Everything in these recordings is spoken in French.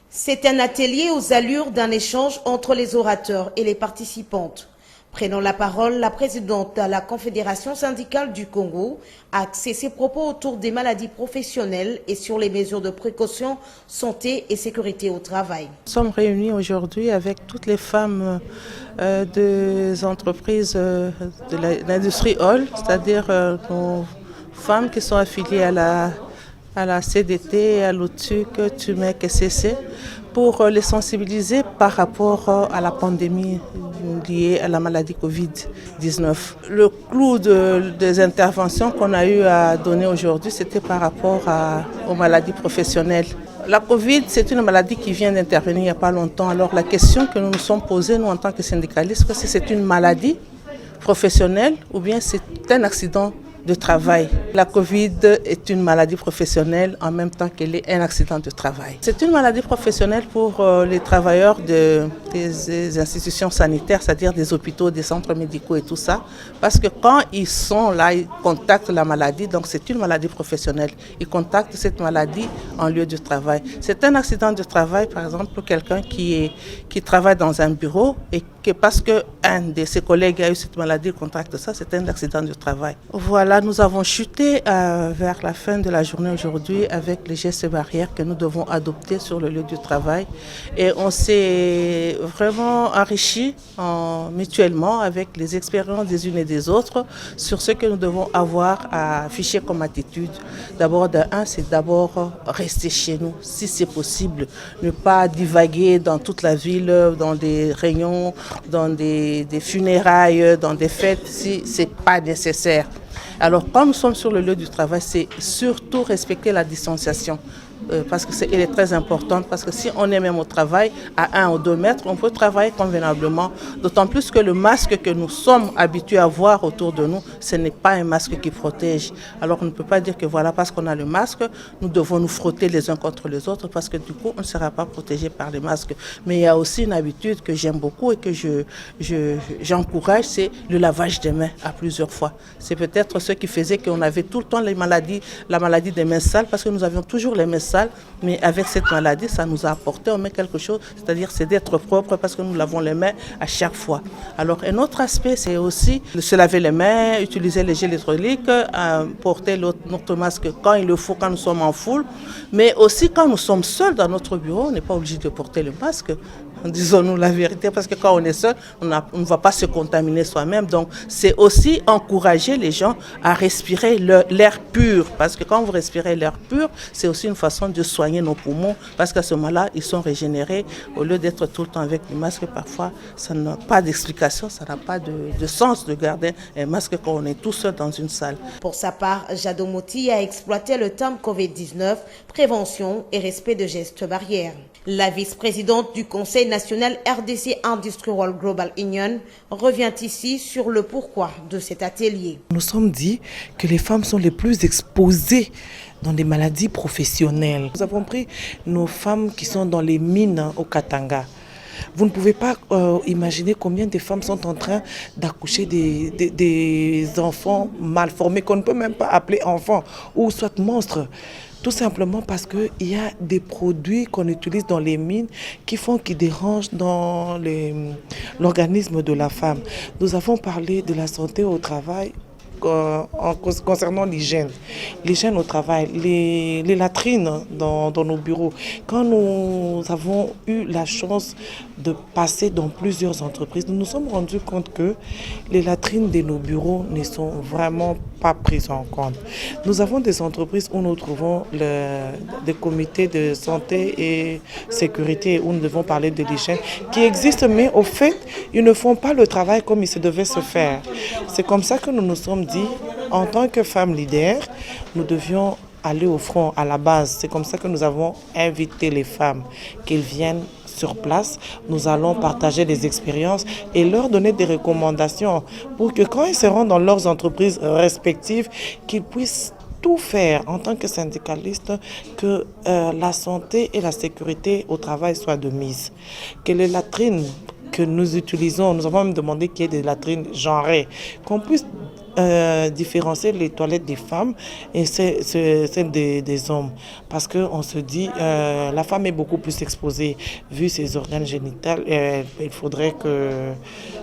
C'est un atelier aux allures d'un échange entre les orateurs et les participantes. Prenant la parole, la présidente de la Confédération syndicale du Congo a axé ses propos autour des maladies professionnelles et sur les mesures de précaution, santé et sécurité au travail. Nous sommes réunis aujourd'hui avec toutes les femmes des entreprises de l'industrie Hall, c'est-à-dire nos femmes qui sont affiliées à la CDT, à l'OTUC, TUMEC et CC, pour les sensibiliser par rapport à la pandémie liée à la maladie Covid-19. Le clou des interventions qu'on a eu à donner aujourd'hui, c'était par rapport aux maladies professionnelles. La Covid, c'est une maladie qui vient d'intervenir il n'y a pas longtemps. Alors la question que nous nous sommes posée, nous en tant que syndicalistes, c'est une maladie professionnelle ou bien c'est un accident de travail. La Covid est une maladie professionnelle en même temps qu'elle est un accident de travail. C'est une maladie professionnelle pour les travailleurs des institutions sanitaires, c'est-à-dire des hôpitaux, des centres médicaux et tout ça, parce que quand ils sont là, ils contactent la maladie, donc c'est une maladie professionnelle. Ils contactent cette maladie en lieu de travail. C'est un accident de travail, par exemple, pour quelqu'un qui travaille dans un bureau et que parce qu'un de ses collègues a eu cette maladie, il contracte ça, c'est un accident de travail. Voilà. Nous avons chuté vers la fin de la journée aujourd'hui avec les gestes barrières que nous devons adopter sur le lieu du travail. Et on s'est vraiment enrichi mutuellement avec les expériences des unes et des autres sur ce que nous devons avoir à afficher comme attitude. D'abord, c'est d'abord rester chez nous, si c'est possible. Ne pas divaguer dans toute la ville, dans des réunions, dans des funérailles, dans des fêtes, si ce n'est pas nécessaire. Alors, quand nous sommes sur le lieu du travail, c'est surtout respecter la distanciation. Parce qu'elle est très importante, parce que si on est même au travail à 1 ou 2 mètres, on peut travailler convenablement, d'autant plus que le masque que nous sommes habitués à voir autour de nous, ce n'est pas un masque qui protège. Alors on ne peut pas dire que voilà, parce qu'on a le masque, nous devons nous frotter les uns contre les autres, parce que du coup, on ne sera pas protégé par les masques. Mais il y a aussi une habitude que j'aime beaucoup et que j'encourage, c'est le lavage des mains à plusieurs fois. C'est peut-être ce qui faisait qu'on avait tout le temps la maladie des mains sales, parce que nous avions toujours les mains sales. Mais avec cette maladie, ça nous a apporté au moins quelque chose, c'est-à-dire c'est d'être propre parce que nous lavons les mains à chaque fois. Alors un autre aspect, c'est aussi de se laver les mains, utiliser les gels hydroalcooliques, porter notre masque quand il le faut, quand nous sommes en foule, mais aussi quand nous sommes seuls dans notre bureau, on n'est pas obligé de porter le masque. Disons-nous la vérité, parce que quand on est seul, on ne va pas se contaminer soi-même. Donc, c'est aussi encourager les gens à respirer l'air pur. Parce que quand vous respirez l'air pur, c'est aussi une façon de soigner nos poumons. Parce qu'à ce moment-là, ils sont régénérés. Au lieu d'être tout le temps avec le masque, parfois, ça n'a pas d'explication, ça n'a pas de sens de garder un masque quand on est tout seul dans une salle. Pour sa part, Jado Moti a exploité le terme Covid-19, prévention et respect de gestes barrières. La vice-présidente du Conseil national RDC Industrial Global Union revient ici sur le pourquoi de cet atelier. Nous sommes dit que les femmes sont les plus exposées dans des maladies professionnelles. Nous avons pris nos femmes qui sont dans les mines au Katanga. Vous ne pouvez pas imaginer combien de femmes sont en train d'accoucher des enfants mal formés, qu'on ne peut même pas appeler enfants, ou soit monstres. Tout simplement parce qu'il y a des produits qu'on utilise dans les mines qui dérangent dans l'organisme de la femme. Nous avons parlé de la santé au travail concernant l'hygiène au travail, les latrines dans nos bureaux. Quand nous avons eu la chance de passer dans plusieurs entreprises, nous nous sommes rendus compte que les latrines de nos bureaux ne sont vraiment pas prises en compte. Nous avons des entreprises où nous trouvons des comités de santé et sécurité où nous devons parler de l'hygiène qui existent, mais au fait, ils ne font pas le travail comme il se devait se faire. C'est comme ça que nous nous sommes dit, en tant que femmes leaders, nous devions aller au front, à la base. C'est comme ça que nous avons invité les femmes qu'elles viennent sur place. Nous allons partager des expériences et leur donner des recommandations pour que quand ils seront dans leurs entreprises respectives, qu'ils puissent tout faire en tant que syndicalistes, que la santé et la sécurité au travail soient de mise. Que les latrines que nous utilisons, nous avons même demandé qu'il y ait des latrines genrées, qu'on puisse différencier les toilettes des femmes et celles des hommes. Parce qu'on se dit, la femme est beaucoup plus exposée vu ses organes génitaux. Il faudrait que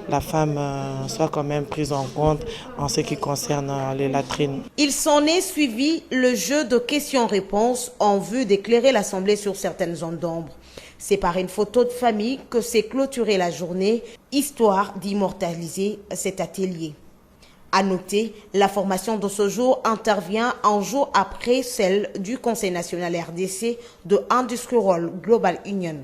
la femme soit quand même prise en compte en ce qui concerne les latrines. Il s'en est suivi le jeu de questions-réponses en vue d'éclairer l'Assemblée sur certaines zones d'ombre. C'est par une photo de famille que s'est clôturée la journée, histoire d'immortaliser cet atelier. À noter, la formation de ce jour intervient un jour après celle du Conseil national RDC de Industrial Global Union.